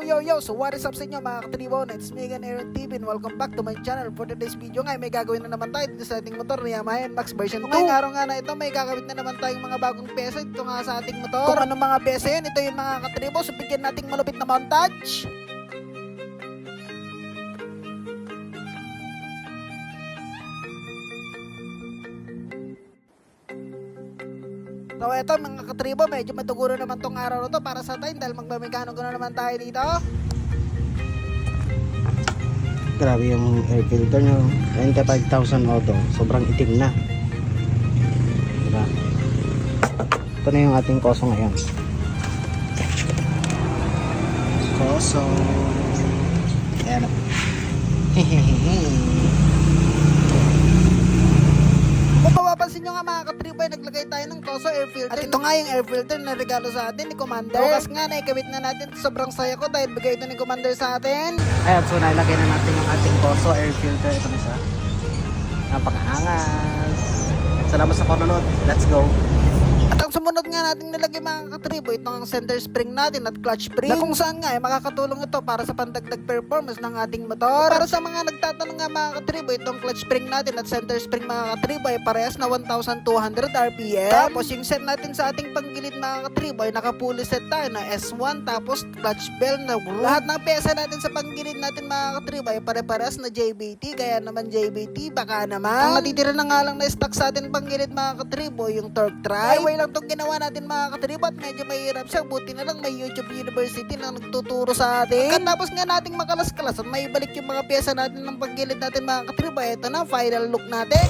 Yo! So what is up sa inyo mga katribo? It's me again, Aaron TV, and welcome back to my channel. For today's video nga, may gagawin na naman tayo dito sa ating motor na Yamaha NMAX version 2. Ngayong araw nga na ito, may kakabit na naman tayong mga bagong pyesa dito nga sa ating motor. Kung anong mga pyesa yun, ito yung mga katribo. So bigyan nating malupit na montage. So eto mga katribo, medyo matuguro naman tong araw na to para sa time dahil magmamekano na naman tayo dito. Grabe yung air filter nyo, 95,000 auto, sobrang itim na, diba? Ito na yung ating koso ngayon. Koso, ayan. Kung mapapansin nyo nga mga katribo, ay naglagay tayo ng Koso air filter. At ito nga yung air filter na regalo sa atin ni Commander. Bukas nga na ikabit na natin. Sobrang saya ko dahil bigay ito ni Commander sa atin. Ayan, so nailagay na natin yung ating koso air filter. Ito na siya, napakaangas. Salamat sa panonood, let's go. At ang sumunod nga natin nilagay mga katribo, ito ang center spring natin at clutch spring. Na kung saan nga ay makakatulong ito para sa pandagdag performance ng ating motor. Para sa mga nagtatanong nga mga katribo, itong clutch spring natin at center spring mga katribo ay parehas na 1,200 RPM. Tapos yung set natin sa ating panggilid mga katribo ay naka-fully set tayo na S1 tapos clutch bell na groove. Lahat ng pyesa natin sa panggilid natin mga katribo ay pare-parehas na JBT. Kaya naman JBT, baka naman ang natitira na nga lang na stock sa ating panggilid mga katribo yung torque drive. Way lang itong ginawa natin mga katribo at medyo mahirap siya. Buti na lang may YouTube University na nagtuturo sa atin. Katapos nga nating makalas-kalas at may balik yung mga pyesa natin ng panggilid natin mga katribo, ito na final look natin.